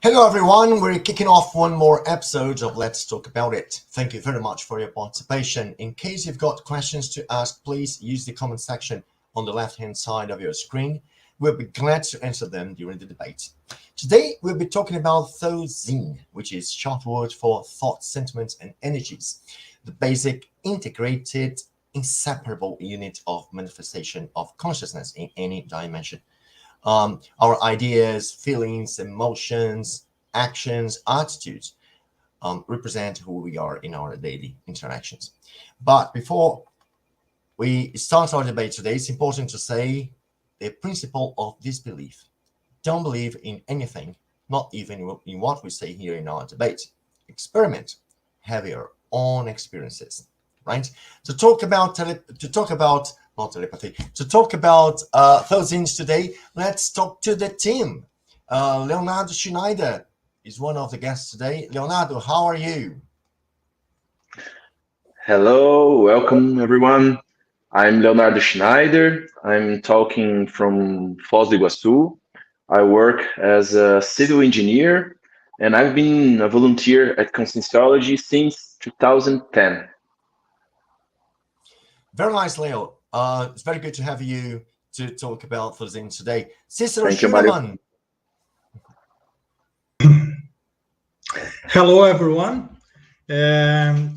Hello everyone, we're kicking off one more episode of Let's Talk About It. Thank you very much for your participation. In case you've got questions to ask, please use the comment section on the left-hand side of your screen. We'll be glad to answer them during the debate. Today, we'll be talking about Thought, which is short word for thoughts, sentiments, and energies, the basic, integrated, inseparable unit of manifestation of consciousness in any dimension. Our ideas, feelings, emotions, actions, attitudes represent who we are in our daily interactions. But before we start our debate today, it's important to say the principle of disbelief. Don't believe in anything, not even in what we say here in our debate. Experiment, have your own experiences, right? To talk about thousands today, let's talk to the team. Leonardo Schneider is one of the guests today. Leonardo, how are you? Hello, welcome everyone. I'm Leonardo Schneider. I'm talking from Foz do Iguaçu. I work as a civil engineer and I've been a volunteer at Conscientiology since 2010. Very nice, Leo. It's very good to have you to talk about thousands today. Cicero Thank you, Mario. Schumann. Hello, everyone. I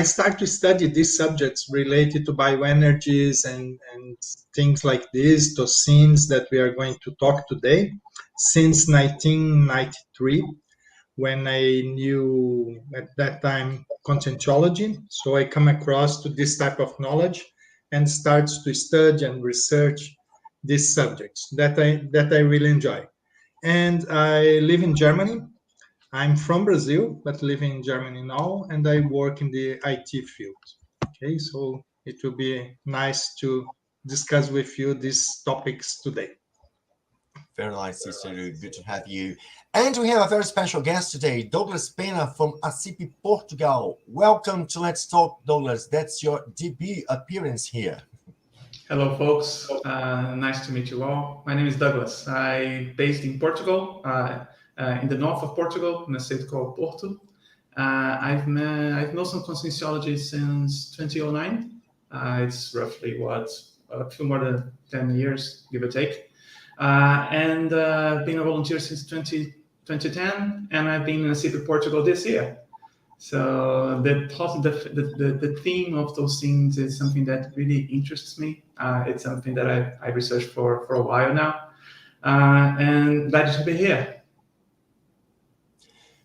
start to study these subjects related to bioenergies and things like this, to scenes that we are going to talk today, since 1993, when I knew at that time Conscientiology. So I come across to this type of knowledge and starts to study and research these subjects that I really enjoy. And I live in Germany. I'm from Brazil, but living in Germany now, and I work in the IT field. Okay, so it will be nice to discuss with you these topics today. Very nice, Cicero. Good to have you. And we have a very special guest today, Douglas Pena from ASSIPI, Portugal. Welcome to Let's Talk, Douglas. That's your debut appearance here. Hello, folks. Nice to meet you all. My name is Douglas. I'm based in Portugal, in the north of Portugal, in a state called Porto. I've known some Conscientiology since 2009. It's roughly, a few more than 10 years, give or take. And been a volunteer since 2010, and I've been in ASSIPI Portugal this year. So the theme of those scenes is something that really interests me. It's something that I researched for a while now, and glad to be here.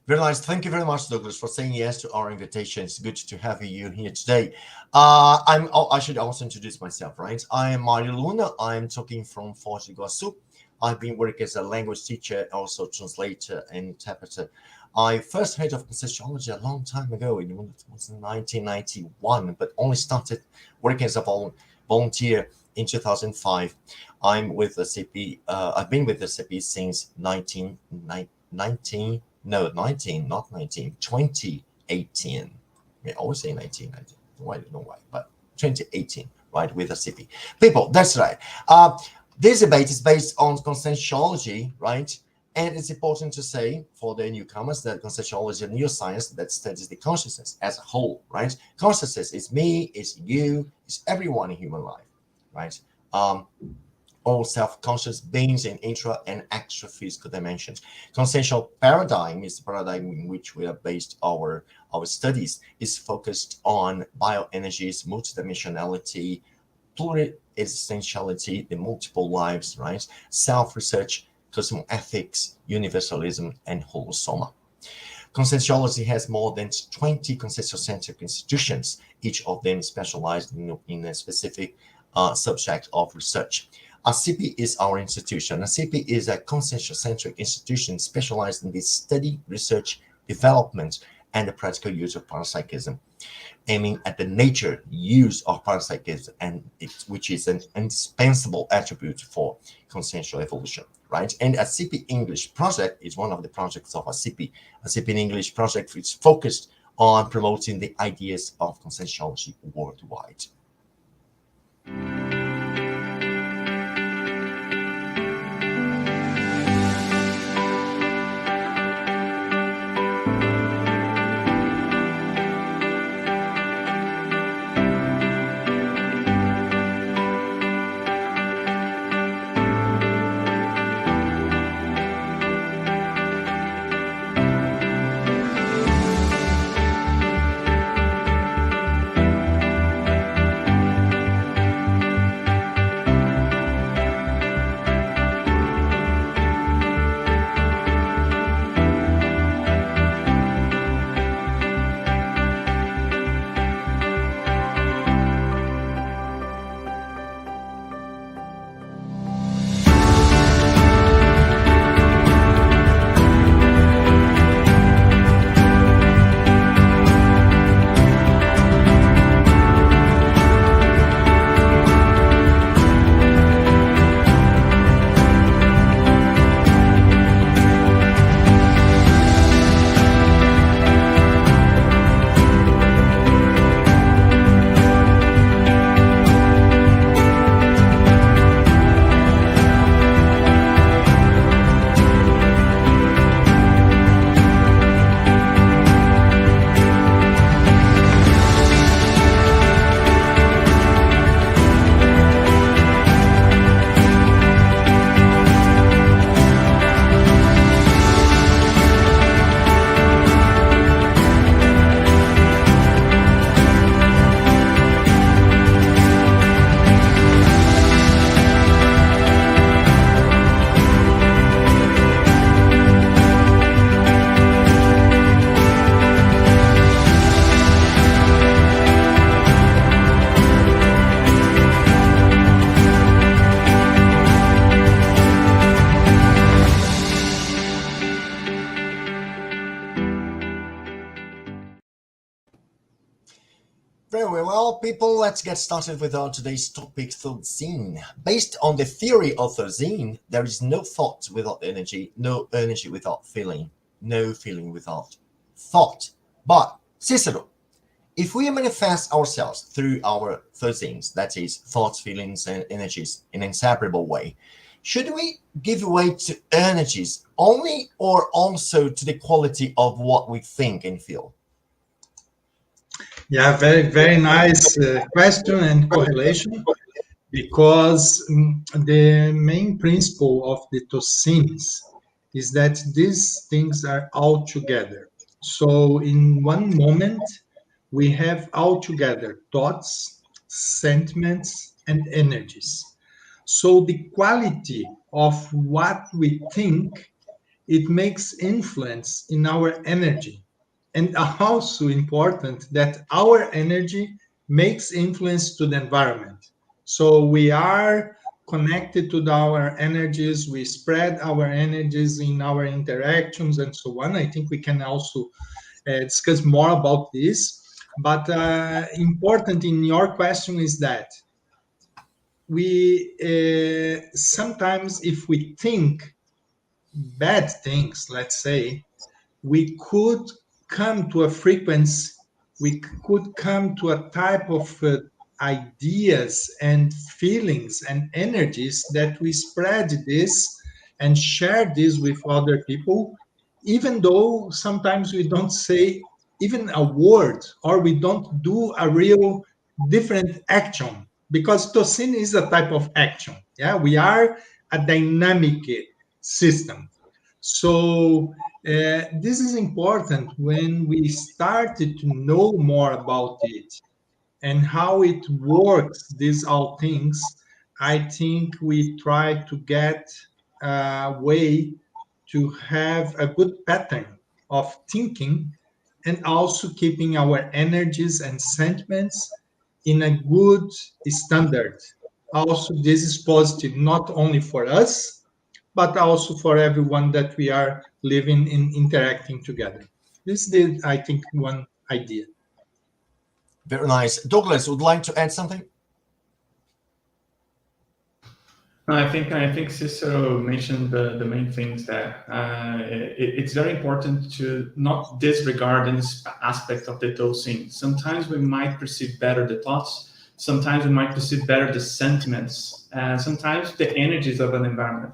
Very nice. Thank you very much, Douglas, for saying yes to our invitation. It's good to have you here today. I should also introduce myself, right? I am Mario Luna. I'm talking from Foz do Iguaçu. I've been working as a language teacher, also translator and interpreter. I first heard of Conscientiology a long time ago. It was in 1991, but only started working as a volunteer in 2005. I'm with ASSIPI. I've been with ASSIPI since 2018. I always say 1990. I don't know why, but 2018, right, with ASSIPI. People, that's right. This debate is based on Conscientiology, right? And it's important to say for the newcomers that Conscientiology is a neuroscience that studies the consciousness as a whole, right? Consciousness is me, is you, is everyone in human life, right? All self-conscious beings in intra and extra physical dimensions. Consciential paradigm is the paradigm in which we are based our studies, is focused on bioenergies, multidimensionality, pluri-existentiality, the multiple lives, right? Self-research, cosmoethics, universalism, and holosoma. Conscientiology has more than 20 conscientiocentric institutions, each of them specialized in a specific subject of research. ASSIPI is our institution. ASSIPI is a conscientiocentric institution specialized in the study, research, development, and the practical use of parapsychism, aiming at the nature, use of parapsychism, which is an indispensable attribute for consciential evolution, right? And ASSIPI English project is one of the projects of ASSIPI. ASSIPI English project is focused on promoting the ideas of conscientiology worldwide. people, let's get started with our today's topic, thought scene. Based on the theory of thought scene, there is no thought without energy, no energy without feeling, no feeling without thought. But Cicero, if we manifest ourselves through our thought scenes, that is, thoughts, feelings, and energies in an inseparable way, should we give way to energies only or also to the quality of what we think and feel? Yeah, very, very nice question and correlation, because the main principle of the Tosins is that these things are all together. So in one moment, we have all together thoughts, sentiments, and energies. So the quality of what we think, it makes influence in our energy. And also important that our energy makes influence to the environment. So we are connected to our energies, we spread our energies in our interactions and so on. I think we can also discuss more about this. But important in your question is that we sometimes, if we think bad things, let's say, we could come to a frequency, we could come to a type of ideas and feelings and energies that we spread this and share this with other people, even though sometimes we don't say even a word, or we don't do a real different action, because tosin is a type of action. Yeah, we are a dynamic system. So this is important when we started to know more about it and how it works, these all things. I think we try to get a way to have a good pattern of thinking, and also keeping our energies and sentiments in a good standard. Also, this is positive not only for us, but also for everyone that we are living and interacting together. This is, I think, one idea. Very nice. Douglas, would like to add something? I think Cicero mentioned the main things there. It's very important to not disregard any aspect of the dosing. Sometimes we might perceive better the thoughts. Sometimes we might perceive better the sentiments. Sometimes the energies of an environment.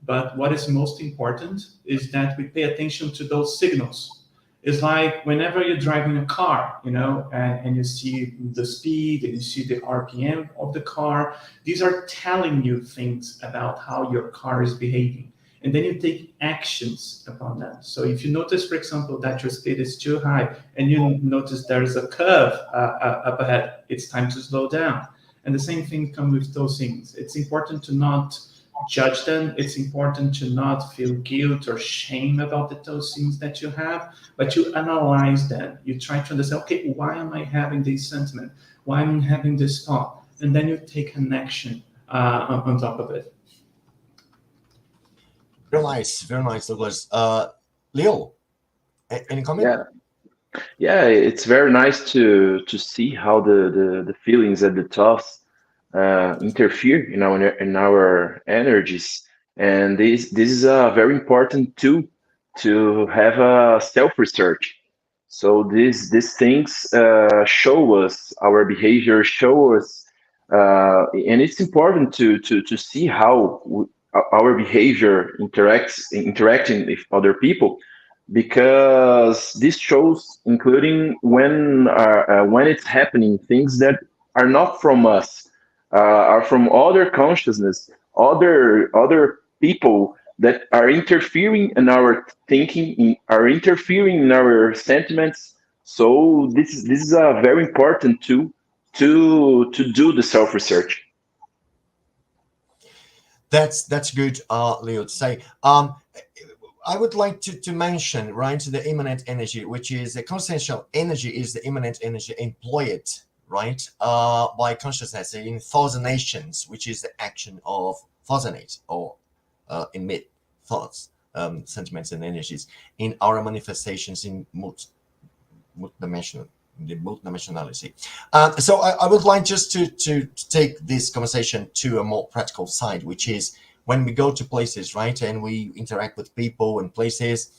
But what is most important is that we pay attention to those signals. It's like whenever you're driving a car, and you see the speed and you see the RPM of the car, these are telling you things about how your car is behaving. And then you take actions upon that. So if you notice, for example, that your speed is too high and you notice there is a curve up ahead, it's time to slow down. And the same thing comes with those things. It's important to not judge them. It's important to not feel guilt or shame about those things that you have, but you analyze them. You try to understand, okay, why am I having this sentiment? Why am I having this thought? And then you take an action on top of it. Very nice, Douglas. Leo, any comment? Yeah, it's very nice to see how the feelings and the thoughts interfere in our energies, and this is a very important tool to have a self research. So these things show us our behavior, show us, and it's important to see how our behavior interacting with other people, because this shows, including when it's happening, things that are not from us, are from other consciousness, other people that are interfering in our thinking, are interfering in our sentiments. So this is a very important tool to do the self research. That's good, Leo, to say. I would like to mention, right, the immanent energy, which is the consciential energy, is the immanent energy employed, right, by consciousness in thousand nations, which is the action of thousandate, or emit thoughts, sentiments, and energies in our manifestations in multidimensional the multidimensionality. So I would like just to take this conversation to a more practical side, which is when we go to places, right, and we interact with people and places,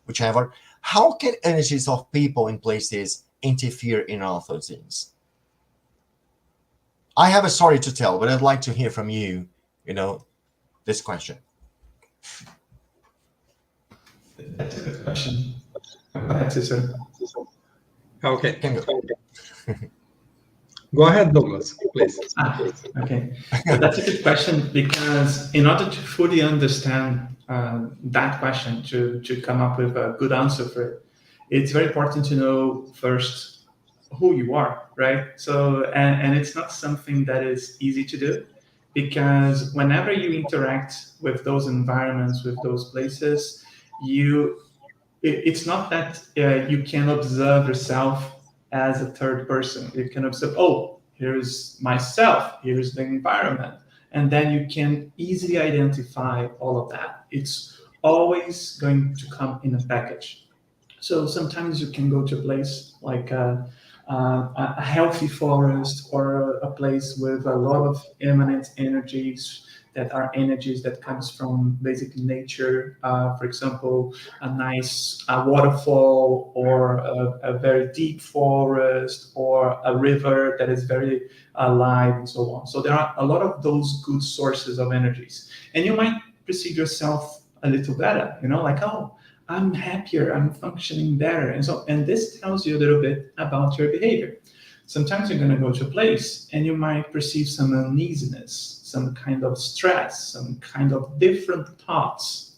whichever, how can energies of people and places interfere in our routines? I have a story to tell, but I'd like to hear from you, this question. That's a good question. Go ahead, Cesar. Okay. Can go. Go ahead, Douglas, please. Okay. So that's a good question, because in order to fully understand that question, to come up with a good answer for it, it's very important to know first who you are, right? So, and it's not something that is easy to do, because whenever you interact with those environments, with those places, it's not that you can observe yourself as a third person. You can observe, oh, here's myself, here's the environment, and then you can easily identify all of that. It's always going to come in a package. So sometimes you can go to a place like a healthy forest, or a place with a lot of eminent energies, that are energies that comes from basically nature. For example, a nice waterfall, or a very deep forest, or a river that is very alive, and so on. So there are a lot of those good sources of energies, and you might perceive yourself a little better, like, oh, I'm happier, I'm functioning better. And this tells you a little bit about your behavior. Sometimes you're going to go to a place and you might perceive some uneasiness, some kind of stress, some kind of different thoughts.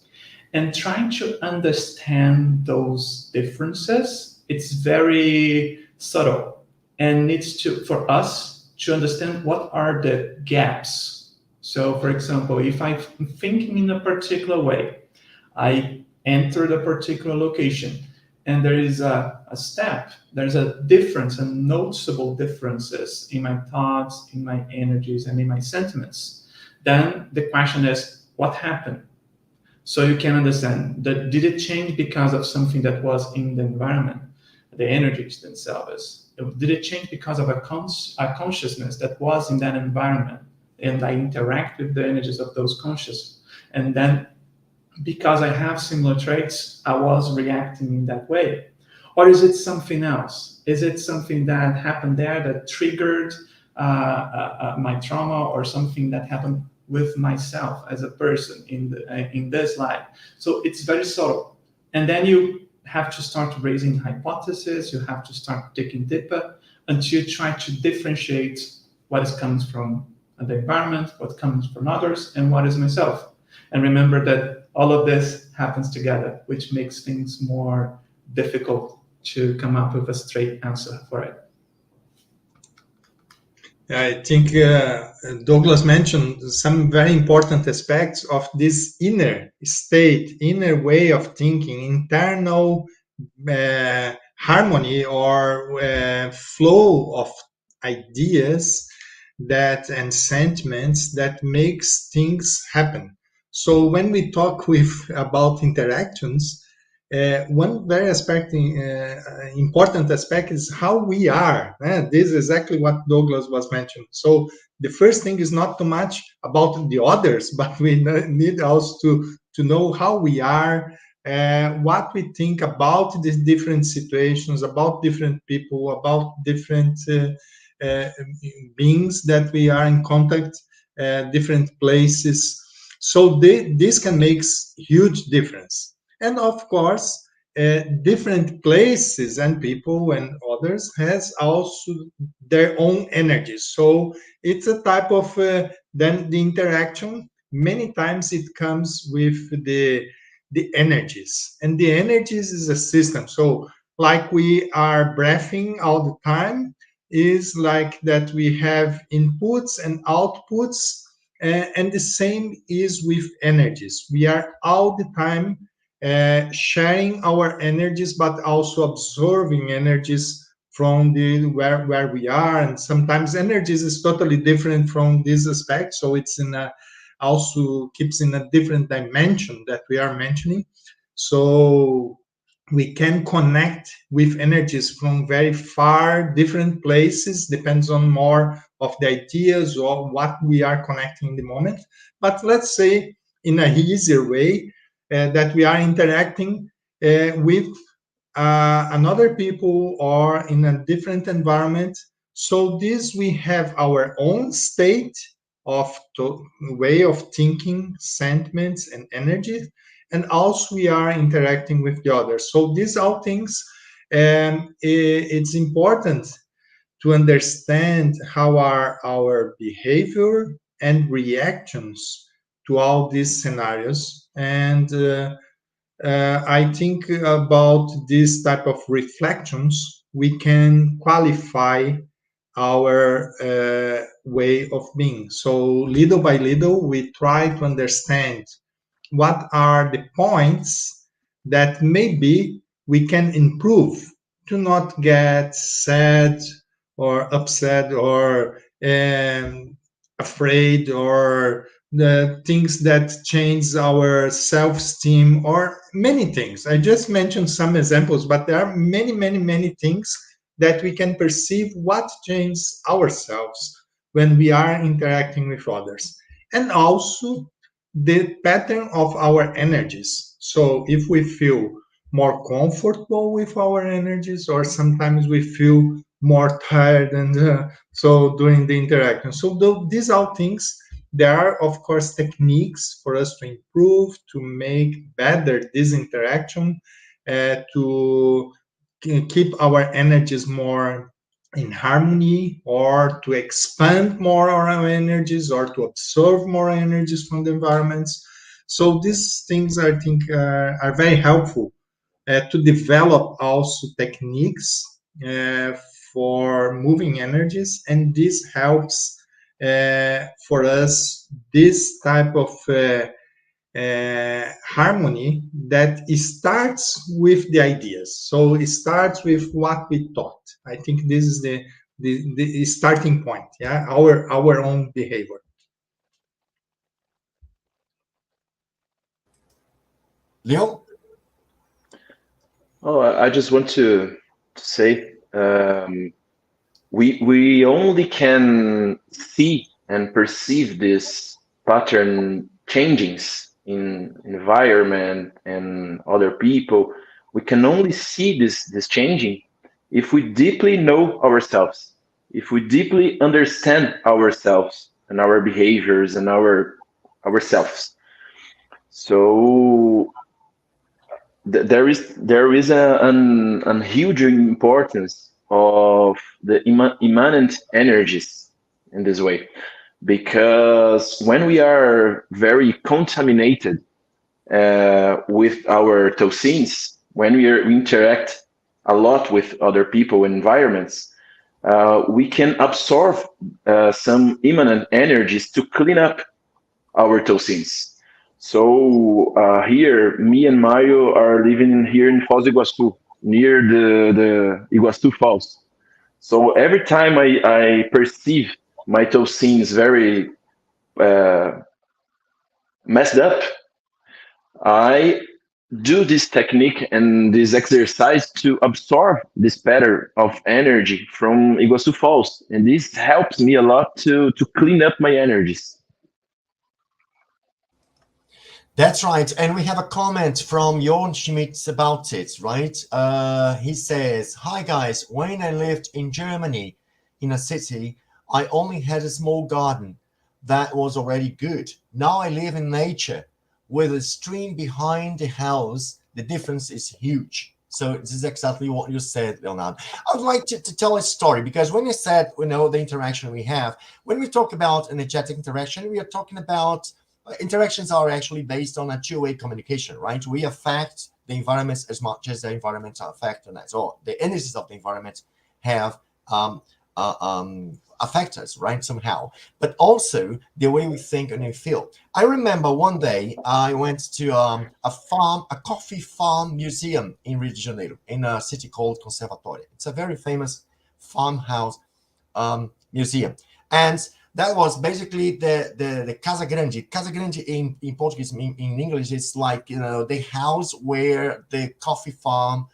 And trying to understand those differences, it's very subtle. And needs for us to understand what are the gaps. So, for example, if I'm thinking in a particular way, I entered a particular location, and there is a step, there's a difference, and noticeable differences in my thoughts, in my energies, and in my sentiments. Then the question is, what happened? So you can understand that, did it change because of something that was in the environment, the energies themselves? Did it change because of a consciousness that was in that environment, and I interact with the energies of those conscious, and then because I have similar traits, I was reacting in that way? Or is it something else? Is it something that happened there that triggered my trauma, or something that happened with myself as a person in this life? So it's very subtle. And then you have to start raising hypotheses, you have to start digging deeper until you try to differentiate what comes from the environment, what comes from others, and what is myself. And remember that all of this happens together, which makes things more difficult to come up with a straight answer for it. I think Douglas mentioned some very important aspects of this inner state, inner way of thinking, internal harmony, or flow of ideas and sentiments that makes things happen. So when we talk about interactions, one very important aspect is how we are. This is exactly what Douglas was mentioning. So the first thing is not too much about the others, but we need also to know how we are, what we think about these different situations, about different people, about different beings that we are in contact, different places. So this can make huge difference. And of course, different places and people and others has also their own energies. So it's a type of then the interaction. Many times it comes with the energies, and the energies is a system. So like we are breathing all the time, is like that we have inputs and outputs, and the same is with energies. We are all the time sharing our energies, but also absorbing energies from the where we are, and sometimes energies is totally different from this aspect. So it's in a also keeps in a different dimension that we are mentioning. So we can connect with energies from very far different places, depends on more of the ideas or what we are connecting in the moment. But let's say in a easier way, that we are interacting with another people or in a different environment. So this, we have our own state of way of thinking, sentiments, and energy, and also we are interacting with the others. So these are things, and it's important to understand how are our behavior and reactions to all these scenarios. And I think about this type of reflections, we can qualify our way of being. So little by little, we try to understand what are the points that maybe we can improve to not get sad or upset or afraid, or the things that change our self-esteem, or many things. I just mentioned some examples, but there are many, many, many things that we can perceive what changes ourselves when we are interacting with others. And also the pattern of our energies. So if we feel more comfortable with our energies, or sometimes we feel more tired, and so during the interaction. So these are things. There are, of course, techniques for us to improve, to make better this interaction, to keep our energies more in harmony, or to expand more our energies, or to absorb more energies from the environments. So these things, I think, are very helpful to develop also techniques for moving energies, and this helps for us this type of harmony that starts with the ideas. So it starts with what we thought. I think this is the starting point. Yeah, our own behavior. Leo? Oh, I just want to say we only can see and perceive this pattern changings in environment and other people. We can only see this changing if we deeply know ourselves, if we deeply understand ourselves and our behaviors and ourselves. So there is an huge importance of the immanent energies in this way, because when we are very contaminated with our toxins, when we interact a lot with other people and environments, we can absorb some immanent energies to clean up our toxins. So here, me and Mario are living here in Foz do Iguaçu, near the Iguaçu Falls. So every time I perceive my toxins very messed up, I do this technique and this exercise to absorb this pattern of energy from Iguaçu Falls. And this helps me a lot to clean up my energies. That's right. And we have a comment from Jorn Schmitz about it, right? He says, "Hi guys, when I lived in Germany in a city, I only had a small garden. That was already good. Now I live in nature with a stream behind the house. The difference is huge." So this is exactly what you said, Leonard. I would like to tell a story, because when you said, the interaction we have, when we talk about energetic interaction, we are talking about interactions are actually based on a two-way communication, right? We affect the environment as much as the environment affect us, or the energies of the environment have affect us, right, somehow. But also the way we think and we feel. I remember one day I went to a coffee farm museum in Rio de Janeiro, in a city called Conservatória. It's a very famous farmhouse museum. And that was basically the Casa Grande. Casa Grande in Portuguese, in English, is like, you know, the house where the coffee farm,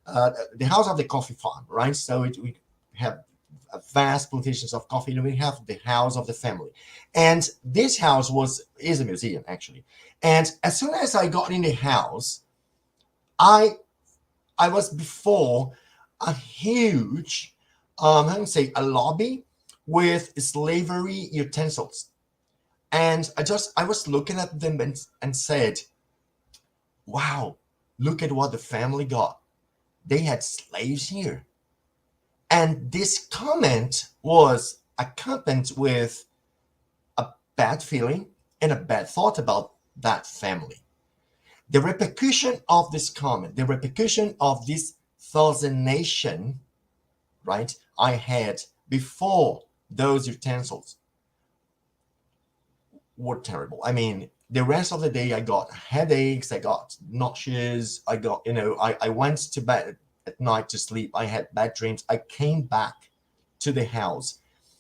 the house of the coffee farm, right? So we have vast plantations of coffee, and we have the house of the family. And this house is a museum, actually. And as soon as I got in the house, I was before a huge, how do you say, a lobby with slavery utensils. And I was looking at them and said, wow, look at what the family got. They had slaves here. And this comment was accompanied with a bad feeling and a bad thought about that family. The repercussion of this comment, the repercussion of this fascination, right, I had before those utensils were terrible. I mean, the rest of the day I got headaches, I got nauseous, I got, you know, I went to bed at night to sleep. I had bad dreams. I came back to the house.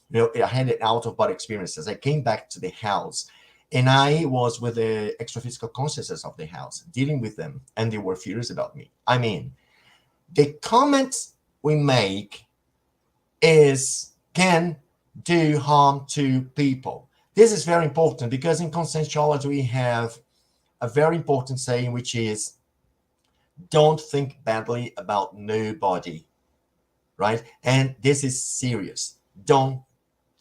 You know, I had an out-of-body experiences. I came back to the house, and I was with the extra-physical consciousness of the house, dealing with them, and they were furious about me. I mean, the comments we make can do harm to people. This is very important because in Conscientiology we have a very important saying, which is, don't think badly about nobody, right? And this is serious. Don't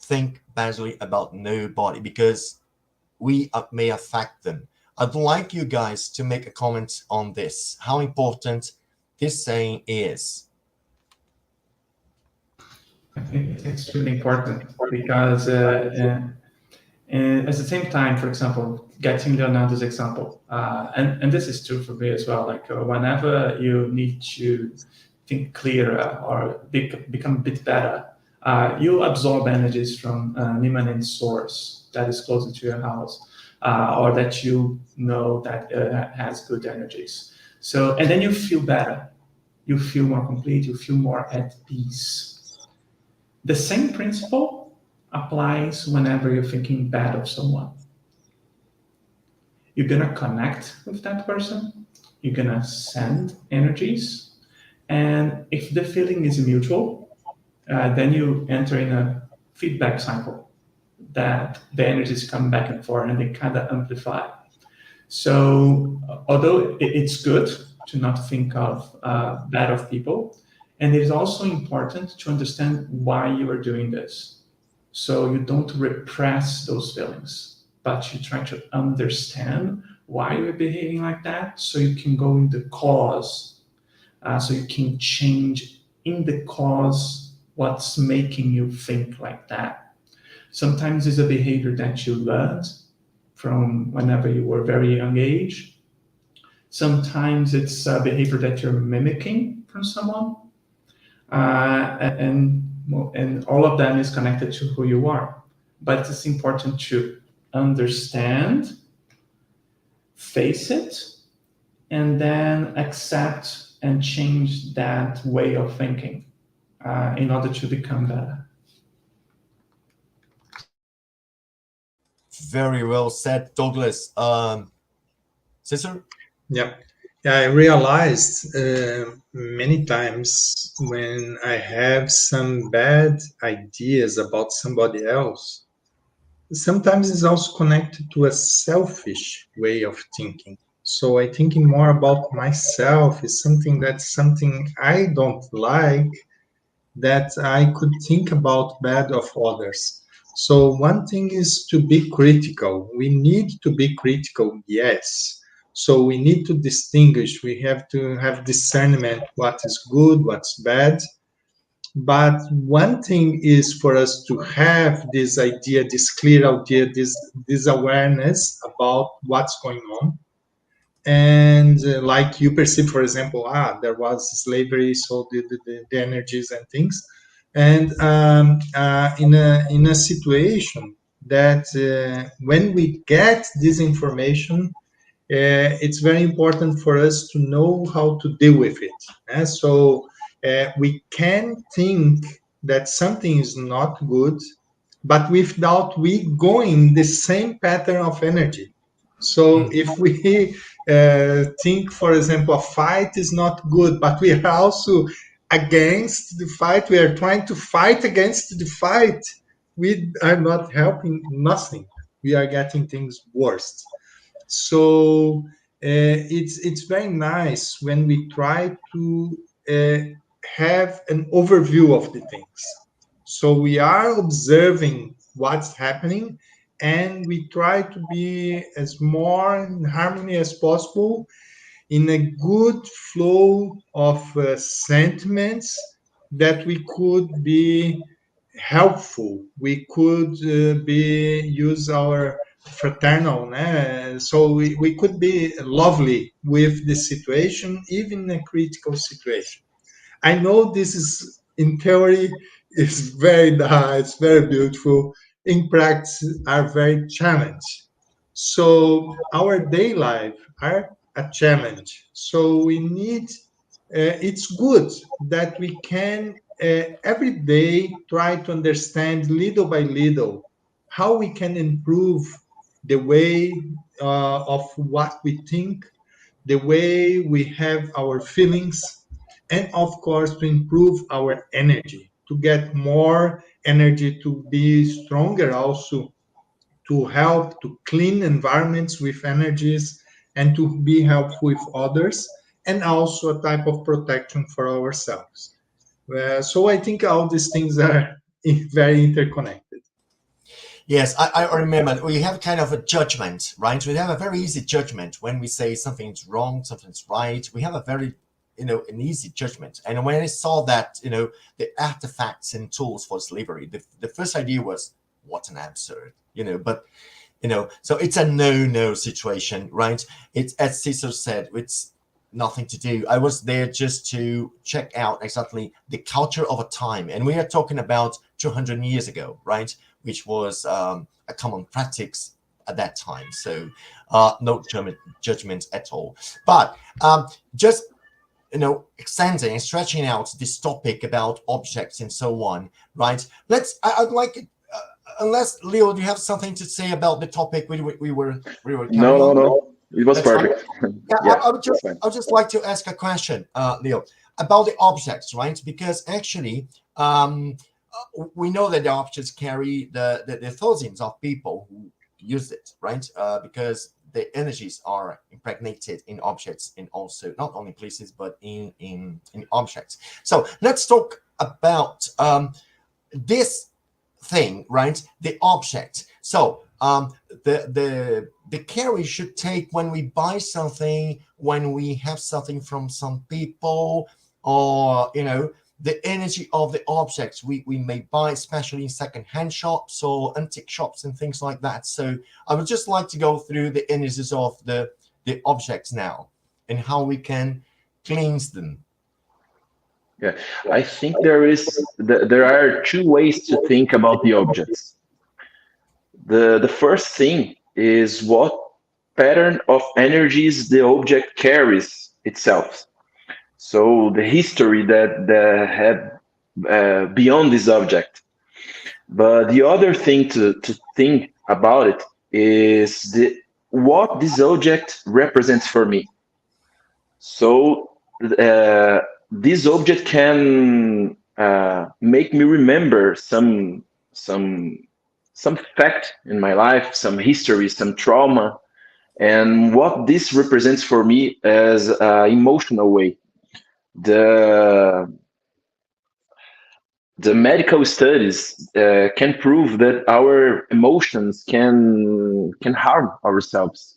think badly about nobody, because we may affect them. I'd like you guys to make a comment on this, how important this saying is. I think it's really important because and at the same time, for example, getting Leonardo's example, and this is true for me as well, like whenever you need to think clearer or become a bit better, you absorb energies from an immanent source that is closer to your house, or that you know that has good energies. So, and then you feel better, you feel more complete, you feel more at peace. The same principle applies whenever you're thinking bad of someone. You're gonna connect with that person, you're gonna send energies, and if the feeling is mutual, then you enter in a feedback cycle that the energies come back and forth and they kind of amplify. So although it's good to not think of bad of people, and it is also important to understand why you are doing this. So you don't repress those feelings, but you try to understand why you're behaving like that, so you can go in the cause, so you can change in the cause what's making you think like that. Sometimes it's a behavior that you learned from whenever you were very young age. Sometimes it's a behavior that you're mimicking from someone, and all of them is connected to who you are. But it's important to understand, face it, and then accept and change that way of thinking in order to become better. Very well said, Douglas. Cesar? Yeah. I realized many times when I have some bad ideas about somebody else, sometimes it's also connected to a selfish way of thinking. So I thinking more about myself is something I don't like, that I could think about bad of others. So one thing is to be critical. We need to be critical, yes. So we need to distinguish. We have to have discernment, what is good, what's bad. But one thing is for us to have this idea, this clear idea, this awareness about what's going on. And like you perceive, for example, there was slavery, so the energies and things. And in a situation that when we get this information, it's very important for us to know how to deal with it. So we can think that something is not good, but without we going the same pattern of energy. So if we think, for example, a fight is not good, but we are also against the fight, we are trying to fight against the fight, we are not helping nothing. We are getting things worse. So it's very nice when we try to have an overview of the things. So we are observing what's happening, and we try to be as more in harmony as possible in a good flow of sentiments that we could be helpful. We could be use our fraternal, so we could be lovely with the situation, even in a critical situation. I know this is in theory is very nice, very beautiful. In practice, are very challenged. So our day life are a challenge. So we need. It's good that we can every day try to understand little by little how we can improve the way of what we think, the way we have our feelings, and of course to improve our energy, to get more energy, to be stronger also, to help to clean environments with energies, and to be helpful with others, and also a type of protection for ourselves. So I think all these things are very interconnected. Yes, I remember we have kind of a judgment, right? We have a very easy judgment when we say something's wrong, something's right. We have a very, an easy judgment. And when I saw that, the artifacts and tools for slavery, the first idea was, what an absurd, but, so it's a no situation, right? It's, as Cesar said, it's nothing to do. I was there just to check out exactly the culture of a time. And we are talking about 200 years ago, right? Which was a common practice at that time. So no judgment at all. But just, extending and stretching out this topic about objects and so on, right? I'd like, unless Leo, do you have something to say about the topic we were carrying on? No. It was That's fine. perfect. Yeah, Yeah, I would just like to ask a question, Leo, about the objects, right? Because actually, we know that the objects carry the thousands of people who use it, right? Because the energies are impregnated in objects, and also not only places but in objects. So let's talk about this thing, right? The object. So the care we should take when we buy something, when we have something from some people, or the energy of the objects we may buy, especially in second-hand shops or antique shops and things like that. So I would just like to go through the energies of the objects now and how we can cleanse them. yeah. I think there are two ways to think about the objects. The first thing is what pattern of energies the object carries itself. So the history that had beyond this object. But the other thing to think about it is what this object represents for me. So this object can make me remember some fact in my life, some history, some trauma, and what this represents for me as an emotional way. The medical studies can prove that our emotions can harm ourselves.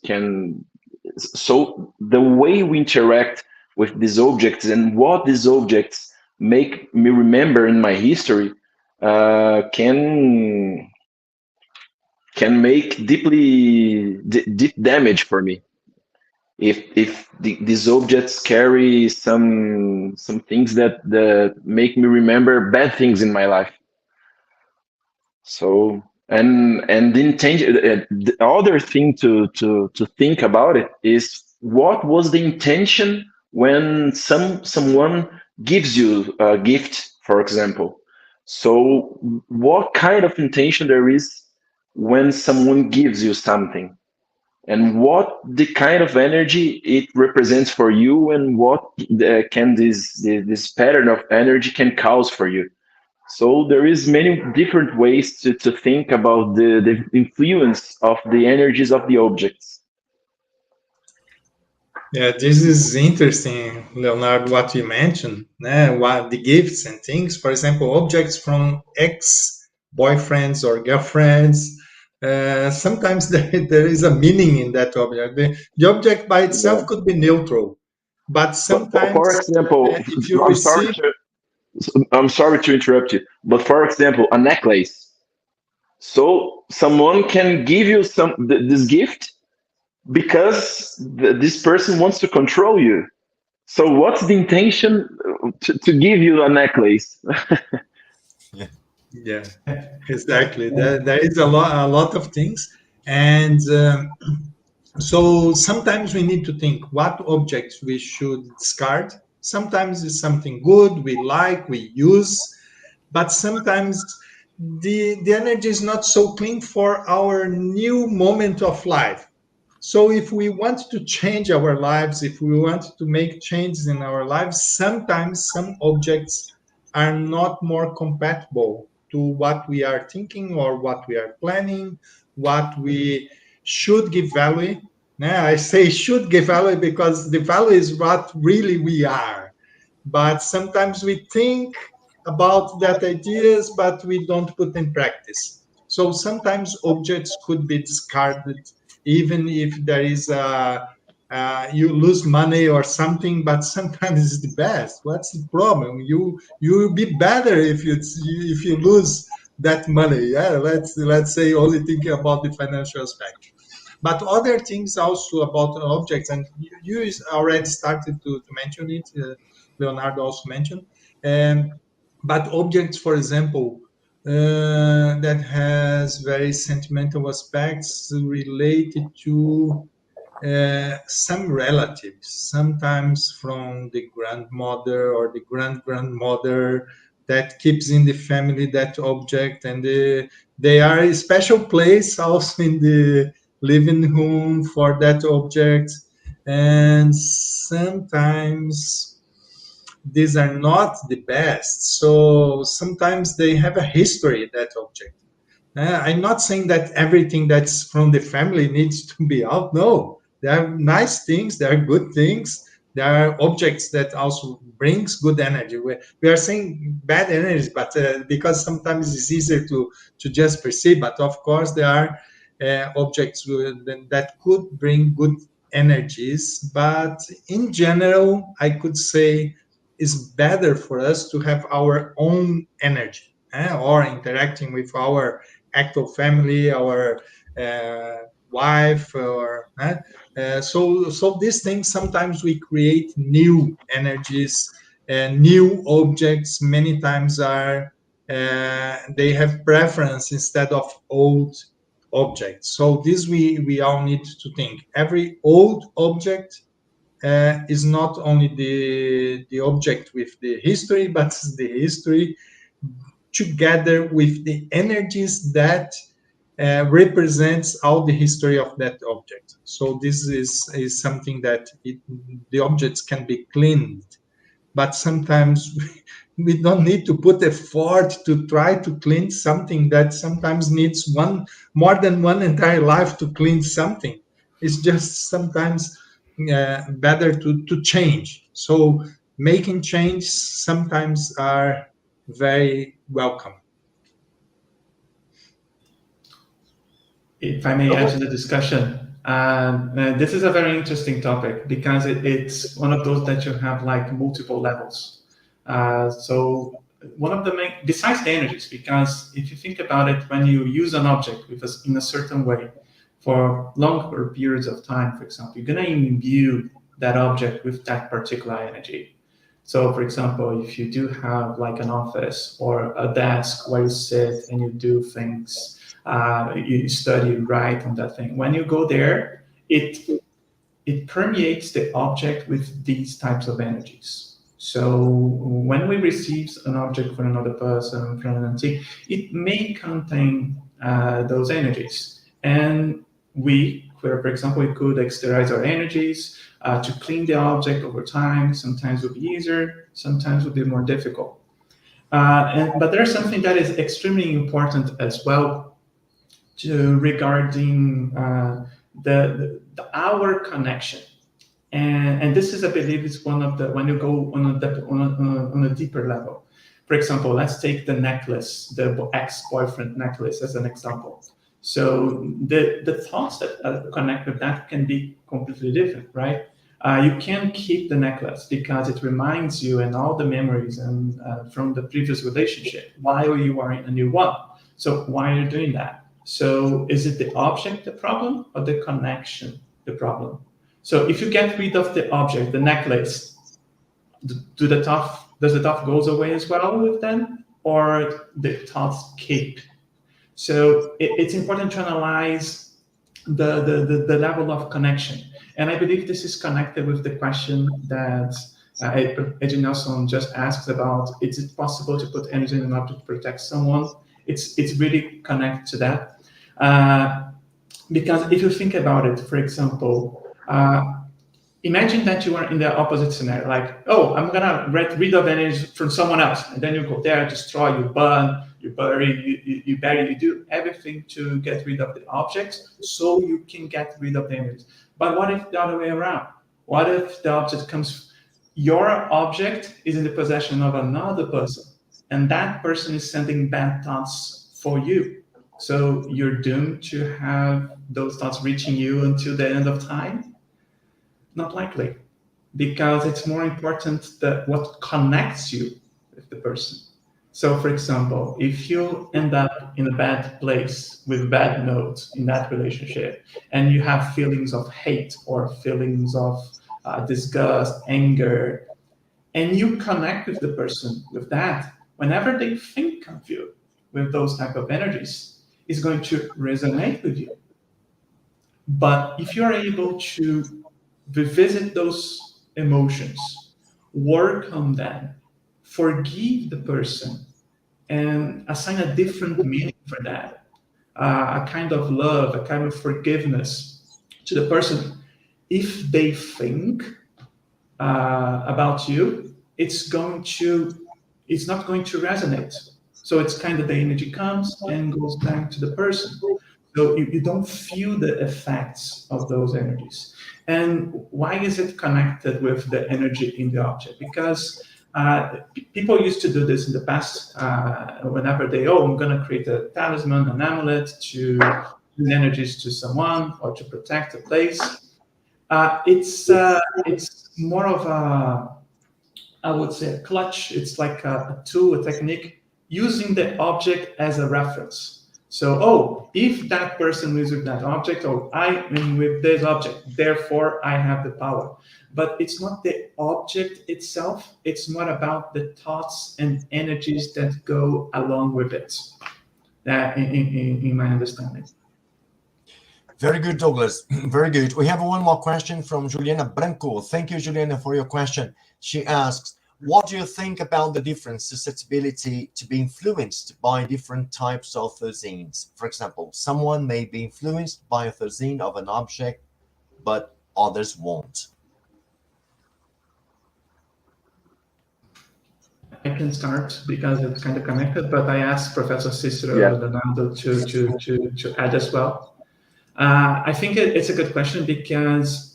So the way we interact with these objects and what these objects make me remember in my history can make deep damage for me. If these objects carry some things that make me remember bad things in my life. So and the intention, the other thing to think about it is what was the intention when someone gives you a gift, for example. So what kind of intention there is when someone gives you something, and what the kind of energy it represents for you, and what can this pattern of energy can cause for you. So there is many different ways to think about the influence of the energies of the objects. Yeah, this is interesting, Leonardo, what you mentioned, what the gifts and things. For example, objects from ex-boyfriends or girlfriends. Sometimes there is a meaning in that object. The object by Yeah. itself could be neutral, but But sometimes for example, if you I'm sorry receive, to I'm sorry to interrupt you, but for example, a necklace. So someone can give you this gift because this person wants to control you. So what's the intention to give you a necklace? Yeah. yeah, exactly. There is a lot of things, and so sometimes we need to think what objects we should discard. Sometimes it's something good we like, we use, but sometimes the energy is not so clean for our new moment of life. So if we want to change our lives, if we want to make changes in our lives, sometimes some objects are not more compatible to what we are thinking or what we are planning, what we should give value. Now, I say should give value because the value is what really we are. But sometimes we think about that ideas, but we don't put in practice. So sometimes objects could be discarded, even if there is you lose money or something, but sometimes it's the best. What's the problem? You will be better if you lose that money. Yeah, let's say only thinking about the financial aspect. But other things also about objects, and you already started to mention it. Leonardo also mentioned, but objects, for example, that has very sentimental aspects related to some relatives, sometimes from the grandmother or the grandmother that keeps in the family that object, and they are a special place also in the living room for that object. And sometimes these are not the best, so sometimes they have a history, that object. I'm not saying that everything that's from the family needs to be out. No, there are nice things, there are good things, there are objects that also brings good energy. We are saying bad energies, but because sometimes it's easier to just perceive. But of course, there are objects that could bring good energies. But in general, I could say it's better for us to have our own energy, or interacting with our actual family, our wife, or so these things sometimes we create new energies and new objects. Many times are they have preference instead of old objects. So this we all need to think. Every old object is not only the object with the history, but the history together with the energies that represents all the history of that object. So this is something that the objects can be cleaned, but sometimes we don't need to put effort to try to clean something that sometimes needs more than one entire life to clean something. It's just sometimes better to change. So making change sometimes are very welcome. If I may add to the discussion, this is a very interesting topic because it's one of those that you have like multiple levels. So one of the main, besides the energies, because if you think about it, when you use an object with in a certain way for longer periods of time, for example, you're going to imbue that object with that particular energy. So, for example, if you do have like an office or a desk where you sit and you do things, you study, write on that thing. When you go there, it permeates the object with these types of energies. So when we receive an object from another person, from an entity, it may contain those energies. And we, for example, we could exteriorize our energies to clean the object over time. Sometimes it would be easier, sometimes it would be more difficult. But there's something that is extremely important as well regarding our connection. And this is, I believe, is one of the, when you go on a deeper level. For example, let's take the necklace, the ex-boyfriend necklace as an example. So the thoughts that connect with that can be completely different, right? You can keep the necklace because it reminds you and all the memories and from the previous relationship while you are in a new one. So why are you doing that? So is it the object the problem or the connection the problem? So if you get rid of the object, the necklace, does the thought goes away as well with them, or the thoughts keep? So it's important to analyze the level of connection. And I believe this is connected with the question that Adrian Nelson just asked about, is it possible to put energy in an object to protect someone? It's really connected to that. Because if you think about it, for example, imagine that you are in the opposite scenario, like, oh, I'm gonna get rid of energy from someone else, and then you go there, destroy, you burn, you bury, you do everything to get rid of the objects so you can get rid of the energy. But what if the other way around? What if the object comes, your object is in the possession of another person, and that person is sending bad thoughts for you? So you're doomed to have those thoughts reaching you until the end of time? Not likely, because it's more important that what connects you with the person. So for example, if you end up in a bad place with bad notes in that relationship, and you have feelings of hate or feelings of disgust, anger, and you connect with the person with that, whenever they think of you with those type of energies, it's going to resonate with you. But if you're able to revisit those emotions, work on them, forgive the person, and assign a different meaning for that, a kind of love, a kind of forgiveness to the person. If they think about you, it's not going to resonate. So it's kind of the energy comes and goes back to the person. So you don't feel the effects of those energies. And why is it connected with the energy in the object? Because people used to do this in the past. Whenever I'm going to create a talisman, an amulet to give energies to someone or to protect a place. It's more of I would say, a clutch. It's like a tool, a technique, using the object as a reference. So, if that person is with that object, I am with this object, therefore I have the power. But it's not the object itself, it's more about the thoughts and energies that go along with it, in my understanding. Very good, Douglas. Very good. We have one more question from Juliana Branco. Thank you, Juliana, for your question. She asks, what do you think about the different susceptibility to be influenced by different types of thozines? For example, someone may be influenced by a thozine of an object, but others won't. I can start because it's kind of connected, but I asked Professor Cicero Leonardo to add as well. I think it's a good question because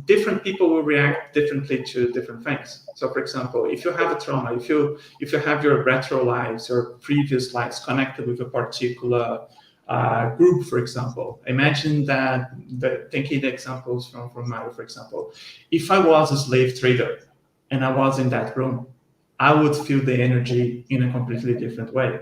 different people will react differently to different things. So, for example, if you have a trauma, if you have your retro lives or previous lives connected with a particular group, for example, imagine that, taking the examples from Mario, for example, if I was a slave trader and I was in that room, I would feel the energy in a completely different way.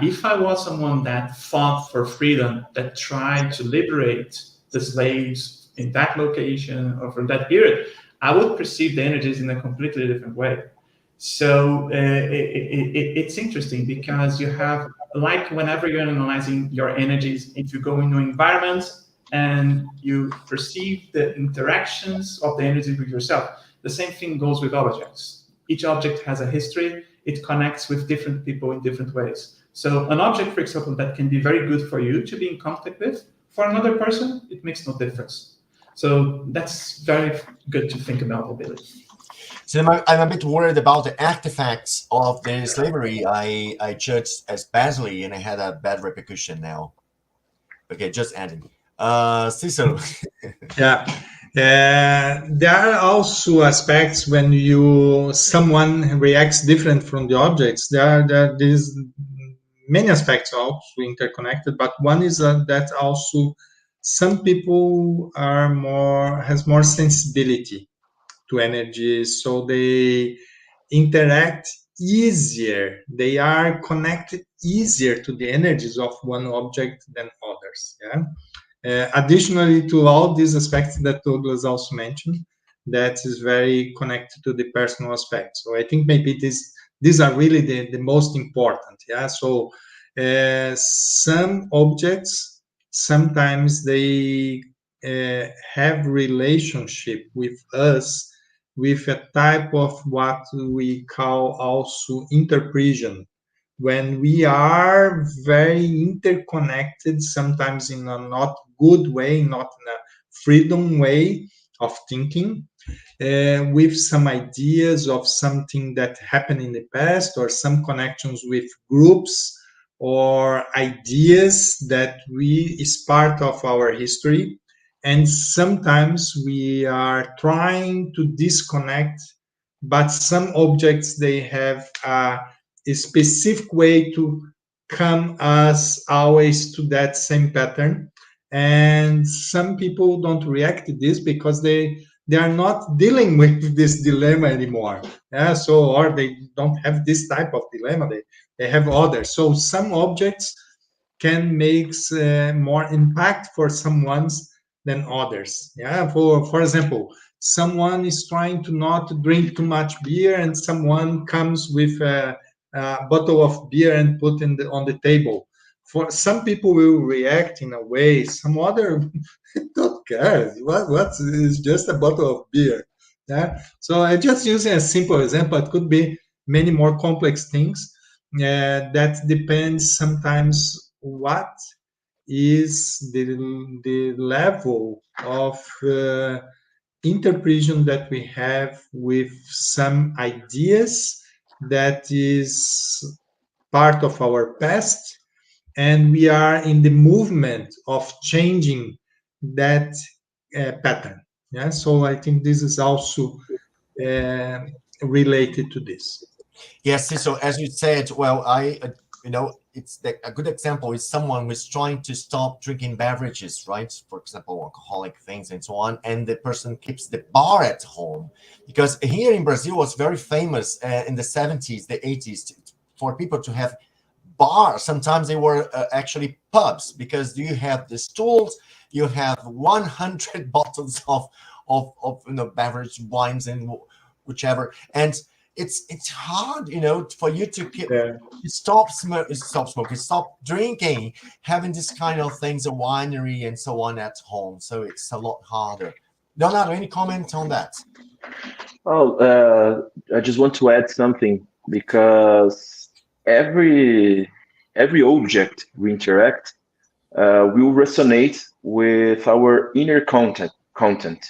If I was someone that fought for freedom, that tried to liberate the slaves in that location or from that period, I would perceive the energies in a completely different way. So it's interesting because you have, like whenever you're analyzing your energies, if you go into environments and you perceive the interactions of the energy with yourself, the same thing goes with objects. each object has a history. It connects with different people in different ways. So an object, for example, that can be very good for you to be in contact with, for another person, it makes no difference. So that's very good to think about ability. So I'm a bit worried about the artifacts of the slavery I judged as badly, and I had a bad repercussion now. Okay, just adding. Cecil. Yeah. There are also aspects when someone reacts different from the objects. There's many aspects also interconnected, but one is that also some people has more sensibility to energy, so they interact easier. They are connected easier to the energies of one object than others. Yeah. Additionally to all these aspects that Douglas also mentioned, that is very connected to the personal aspect. So I think maybe these are really the most important. Yeah. So some objects, sometimes they have relationship with us with a type of what we call also interpretation, when we are very interconnected, sometimes in a not good way, not in a freedom way of thinking, with some ideas of something that happened in the past, or some connections with groups or ideas that is part of our history. And sometimes we are trying to disconnect, but some objects, they have a specific way to come us always to that same pattern. And some people don't react to this because they are not dealing with this dilemma anymore. Yeah, so, or they don't have this type of dilemma, they have others. So some objects can make more impact for someone's than others. Yeah, for example, someone is trying to not drink too much beer, and someone comes with a bottle of beer and put on the table. For some people will react in a way, some other don't care. What is just a bottle of beer? Yeah. So I just using a simple example. It could be many more complex things. That depends sometimes what is the level of interpretation that we have with some ideas that is part of our past, and we are in the movement of changing that pattern. Yeah, so I think this is also related to this. Yes, so as you said, well, it's a good example is someone who's trying to stop drinking beverages, right? For example, alcoholic things and so on, and the person keeps the bar at home, because here in Brazil was very famous in the 70s, the 80s, for people to have bars. Sometimes they were actually pubs, because you have the stools, you have 100 bottles of beverage, wines and whichever, and it's hard, for you to keep, stop smoking, stop drinking, having this kind of things, a winery and so on at home. So it's a lot harder. Leonardo, any comment on that? Oh, I just want to add something, because every object we interact will resonate with our inner content.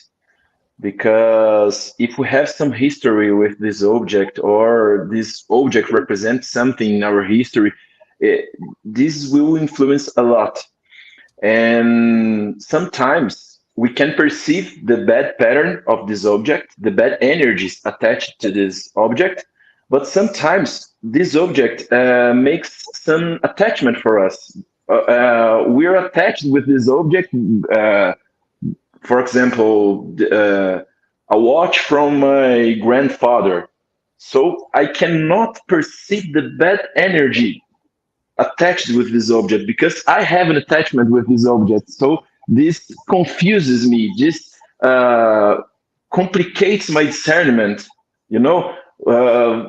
Because if we have some history with this object, or this object represents something in our history, this will influence a lot. And sometimes we can perceive the bad pattern of this object, the bad energies attached to this object, but sometimes this object makes some attachment for us. We're attached with this object. For example, a watch from my grandfather. So I cannot perceive the bad energy attached with this object, because I have an attachment with this object. So this confuses me. This complicates my discernment,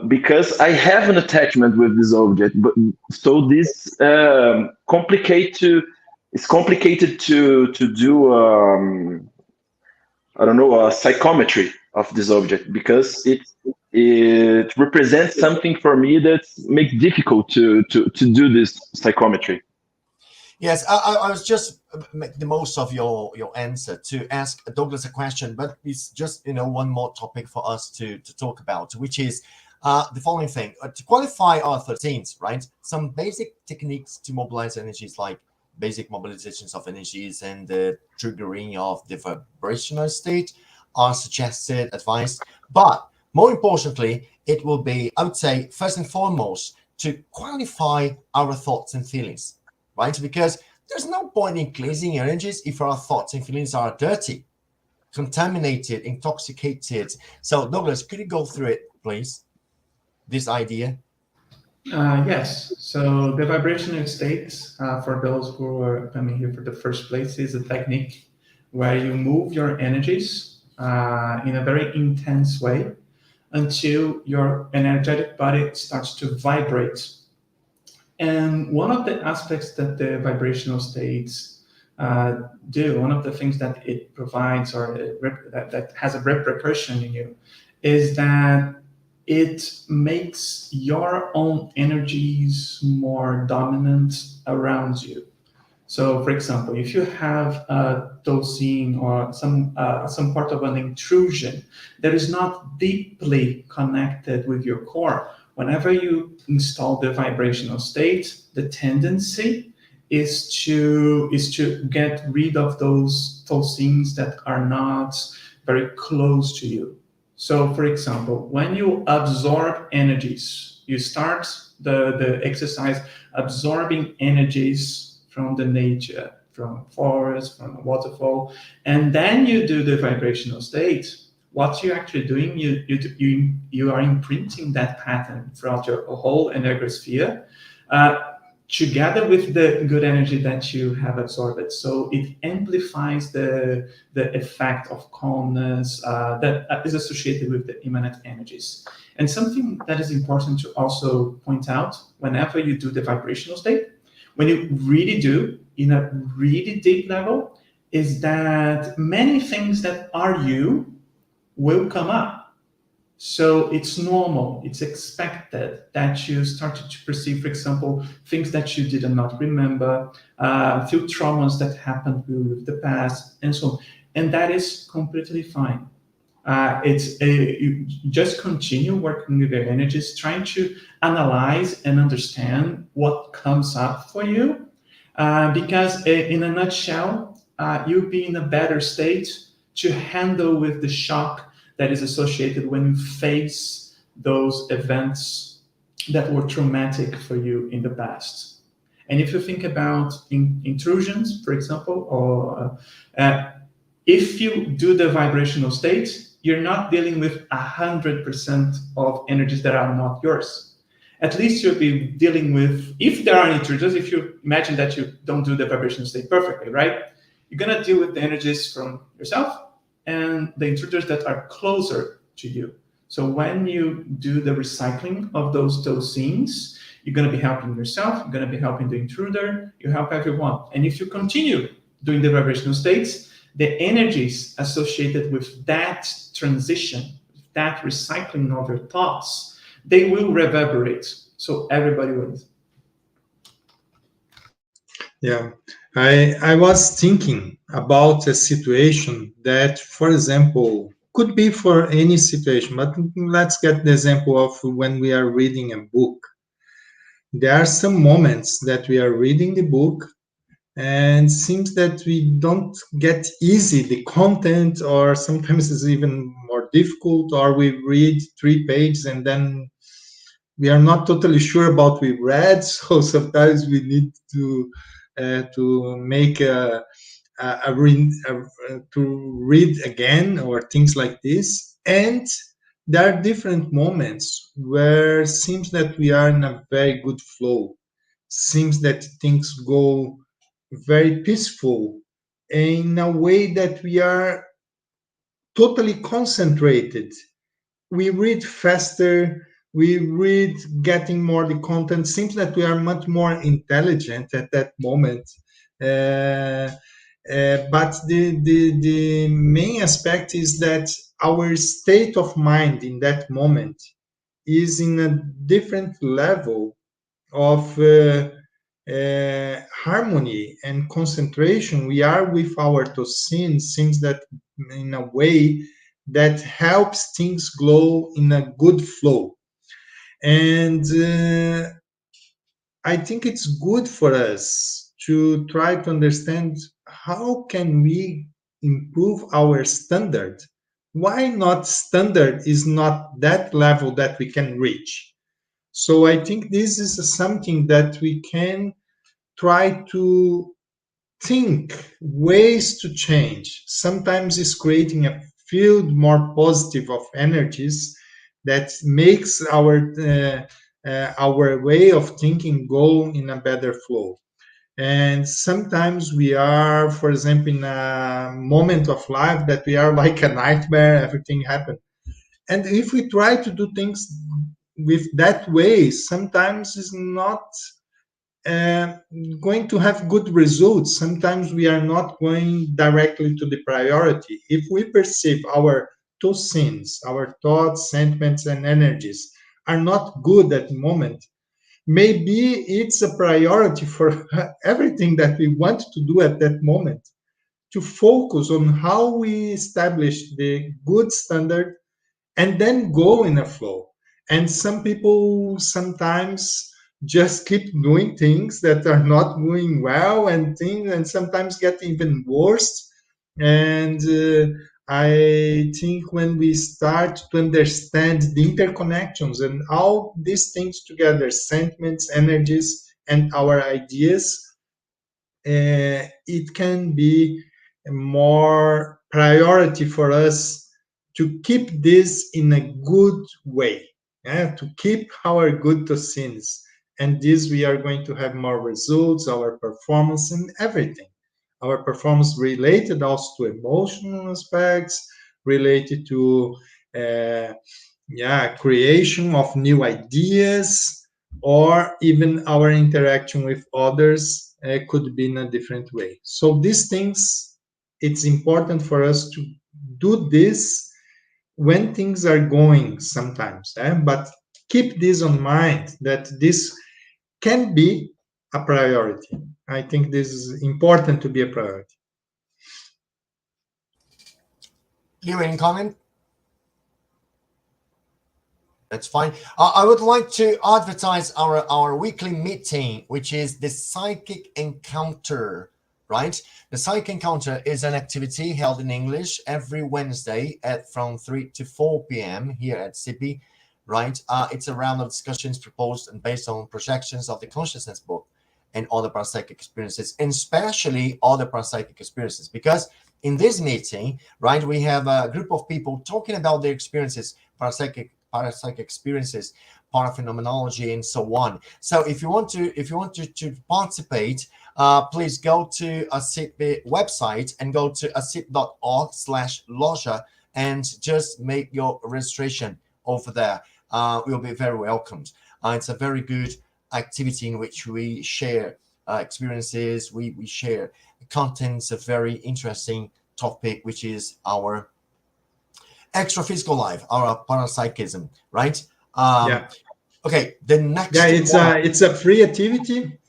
because I have an attachment with this object. But so this it's complicated to do I don't know, a psychometry of this object, because it represents something for me that makes difficult to do this psychometry. Yes, I was just making the most of your answer to ask Douglas a question, but it's just one more topic for us to talk about, which is the following thing: to qualify our 13s, right? Some basic techniques to mobilize energies, like basic mobilizations of energies and the triggering of the vibrational state, are suggested, advised, but more importantly, it will be, I would say, first and foremost, to qualify our thoughts and feelings, right? Because there's no point in cleansing energies if our thoughts and feelings are dirty, contaminated, intoxicated. So, Douglas, could you go through it, please? This idea? Yes. So the vibrational states, for those who are coming here for the first place, is a technique where you move your energies in a very intense way until your energetic body starts to vibrate. And one of the aspects that the vibrational states do, one of the things that it provides or that has a repercussion in you, is that it makes your own energies more dominant around you. So, for example, if you have a dosing or some part of an intrusion that is not deeply connected with your core, whenever you install the vibrational state, the tendency is to get rid of those things that are not very close to you. So, for example, when you absorb energies, you start the exercise absorbing energies from the nature, from forest, from a waterfall, and then you do the vibrational state. What you're actually doing, you are imprinting that pattern throughout your whole energosphere, together with the good energy that you have absorbed. So it amplifies the effect of calmness that is associated with the immanent energies. And something that is important to also point out whenever you do the vibrational state, when you really do in a really deep level, is that many things that are you will come up. So it's normal, it's expected that you started to perceive, for example, things that you did not remember, few traumas that happened with the past, and so on. And that is completely fine. You just continue working with your energies, trying to analyze and understand what comes up for you, because in a nutshell, you'll be in a better state to handle with the shock that is associated when you face those events that were traumatic for you in the past. And if you think about intrusions, for example, or if you do the vibrational state, you're not dealing with 100% of energies that are not yours. At least you'll be dealing with, if there are intruders, if you imagine that you don't do the vibrational state perfectly, right? You're gonna deal with the energies from yourself and the intruders that are closer to you. So when you do the recycling of those scenes, you're gonna be helping yourself, you're gonna be helping the intruder, you help everyone. And if you continue doing the vibrational states, the energies associated with that transition, that recycling of your thoughts, they will reverberate. So everybody wins. Yeah, I was thinking about a situation that, for example, could be for any situation, but let's get the example of when we are reading a book. There are some moments that we are reading the book and seems that we don't get easy the content, or sometimes it's even more difficult, or we read 3 pages and then we are not totally sure about what we read, so sometimes we need to make to read again or things like this. And there are different moments where it seems that we are in a very good flow, seems that things go very peaceful in a way that we are totally concentrated. We read faster, we read getting more the content. Seems that we are much more intelligent at that moment. But the main aspect is that our state of mind in that moment is in a different level of harmony and concentration. We are with our toxins, things that in a way that helps things glow in a good flow. And I think it's good for us to try to understand how can we improve our standard. Why not standard is not that level that we can reach. So I think this is something that we can try to think ways to change. Sometimes it's creating a field more positive of energies that makes our way of thinking go in a better flow. And sometimes we are, for example, in a moment of life that we are like a nightmare, everything happens. And if we try to do things with that way, sometimes it's not uh, going to have good results. Sometimes we are not going directly to the priority. If we perceive our two sins, our thoughts, sentiments, and energies are not good at the moment, maybe it's a priority for everything that we want to do at that moment to focus on how we establish the good standard and then go in a flow. And some people sometimes just keep doing things that are not going well and things and sometimes get even worse. And I think when we start to understand the interconnections and all these things together, sentiments, energies, and our ideas, it can be more priority for us to keep this in a good way, to keep our good toxins. And this we are going to have more results, our performance and everything. Our performance related also to emotional aspects, related to creation of new ideas, or even our interaction with others could be in a different way. So these things, it's important for us to do this when things are going sometimes, but keep this in mind that this can be a priority. I think this is important to be a priority. You any comment? That's fine. I would like to advertise our weekly meeting, which is the Psychic Encounter, right? The Psychic Encounter is an activity held in English every Wednesday at from 3 to 4 p.m. here at ASSIPI, right? It's a round of discussions proposed and based on projections of the consciousness book and other parapsychic experiences, and especially other parapsychic experiences, because in this meeting, right, we have a group of people talking about their experiences, parapsychic experiences, paraphenomenology, and so on. So if you want to participate, please go to ASSIPI website and go to assip.org/loja and just make your registration over there. You'll be very welcomed. It's a very good activity in which we share experiences, we share contents, a very interesting topic, which is our extra physical life, our parapsychism, right? Okay, the next it's a free activity.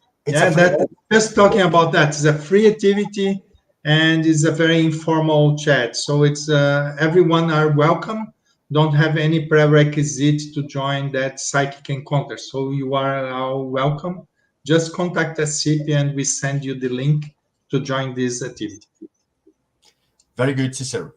Just talking about that, it's a free activity and it's a very informal chat. So it's everyone are welcome. Don't have any prerequisite to join that psychic encounter. So you are all welcome. Just contact ASSIPI and we send you the link to join this activity. Very good, Cicero.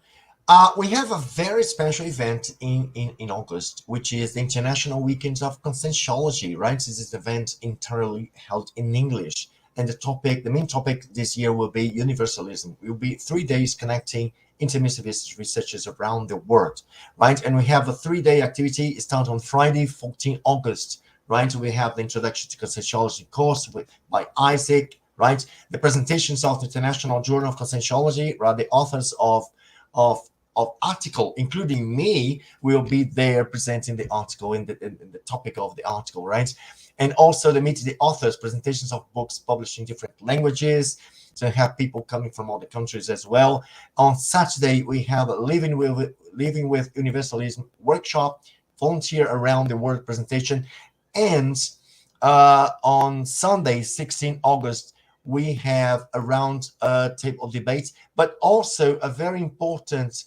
We have a very special event in August, which is the International Weekend of Conscientiology, right? This is an event entirely held in English. And the main topic this year will be universalism. It will be 3 days connecting intermissivist researchers around the world, right? And we have a 3-day activity. It starts on Friday, 14 August, right? We have the Introduction to Conscientiology course by Isaac, right? The presentations of the International Journal of Conscientiology, right? The authors of article, including me, will be there presenting the article in the topic of the article, right? And also the authors, presentations of books published in different languages, So we have people coming from other countries as well. On Saturday, we have a Living with Universalism workshop, volunteer around the world presentation. And on Sunday, 16 August, we have a round table debate, but also a very important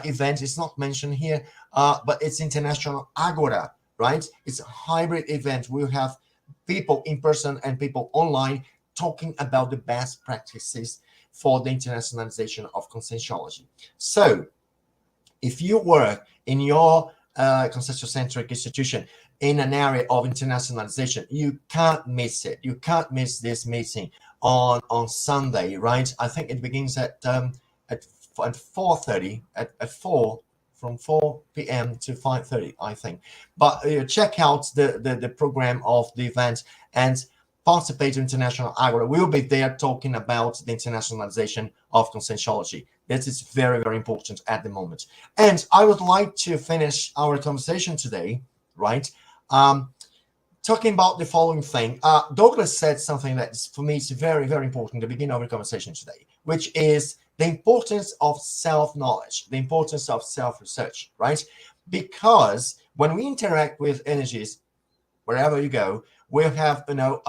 event. It's not mentioned here, but it's International Agora, right? It's a hybrid event. We'll have people in person and people online talking about the best practices for the internationalization of Conscientiology. So if you work in your conscientiocentric institution in an area of internationalization, you can't miss it. You can't miss this meeting on Sunday, right? I think it begins at 4:30, at 4, from 4 p.m. to 5:30, I think. But check out the program of the event and participate in International Agora. We'll be there talking about the internationalization of Conscientiology. This is very, very important at the moment. And I would like to finish our conversation today, right? Talking about the following thing. Douglas said something that for me is very, very important at the beginning of the conversation today, which is the importance of self-knowledge, the importance of self-research, right? Because when we interact with energies, wherever you go, we'll have, a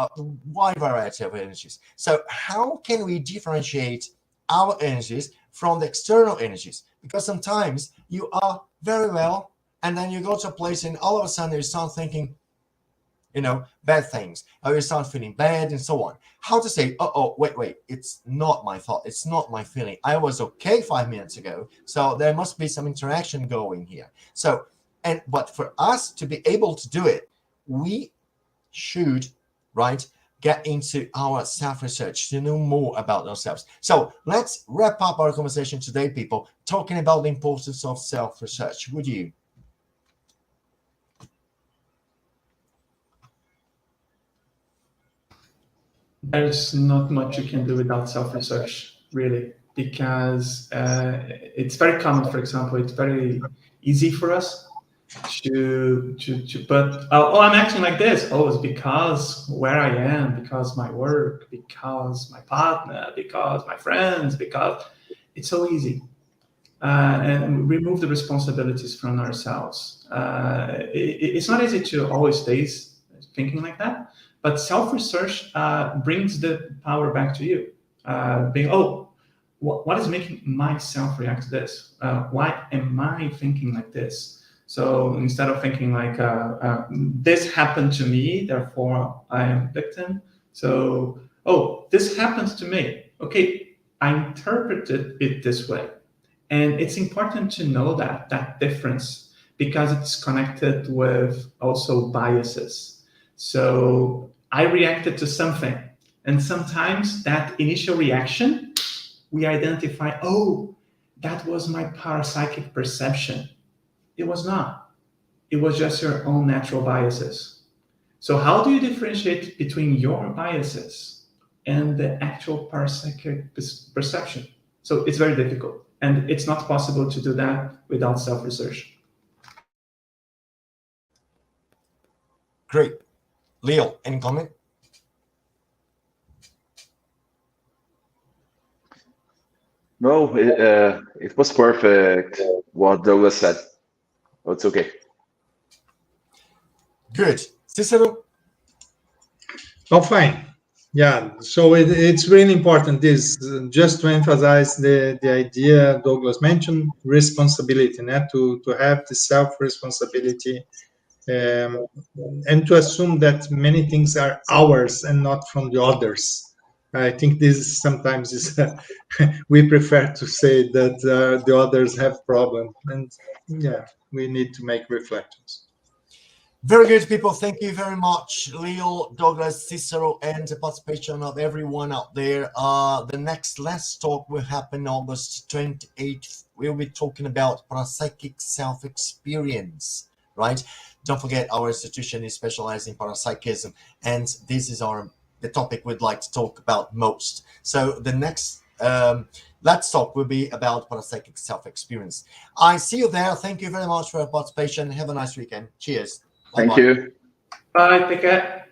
wide variety of energies. So how can we differentiate our energies from the external energies? Because sometimes you are very well, and then you go to a place and all of a sudden you start thinking, bad things, or you start feeling bad and so on. How to say, wait, it's not my fault. It's not my feeling. I was okay 5 minutes ago. So there must be some interaction going here. So, but for us to be able to do it, we should, right, get into our self-research to know more about ourselves. So let's wrap up our conversation today, people, talking about the importance of self-research. Would you? There's not much you can do without self-research, really, because it's very common. For example, it's very easy for us to put, I'm acting like this. Oh, it's because where I am, because my work, because my partner, because my friends, because it's so easy. And remove the responsibilities from ourselves. It's not easy to always stay thinking like that, but self-research brings the power back to you. What is making myself react to this? Why am I thinking like this? So instead of thinking like, this happened to me, therefore I am a victim. So, this happened to me. Okay, I interpreted it this way. And it's important to know that difference, because it's connected with also biases. So I reacted to something, and sometimes that initial reaction, we identify, that was my parapsychic perception. It was not. It was just your own natural biases. So how do you differentiate between your biases and the actual parapsychic perception? So it's very difficult. And it's not possible to do that without self-research. Great. Leo, any comment? No, it was perfect what Douglas said. It's okay. Good. Cicero? Oh, fine. Yeah, so it's really important, this, just to emphasize the idea Douglas mentioned, responsibility, to have the self-responsibility, and to assume that many things are ours and not from the others. I think this sometimes is, we prefer to say that the others have problems, and yeah, we need to make reflections. Very good, people. Thank you very much, Leo, Douglas, Cicero, and the participation of everyone out there. The next Let's Talk will happen August 28th. We'll be talking about parapsychic self-experience, right? Don't forget, our institution is specialized in parapsychism, and this is the topic we'd like to talk about most. So the next Let's Talk will be about parapsychic self-experience. I see you there. Thank you very much for your participation. Have a nice weekend. Cheers. Thank you. Bye, take care.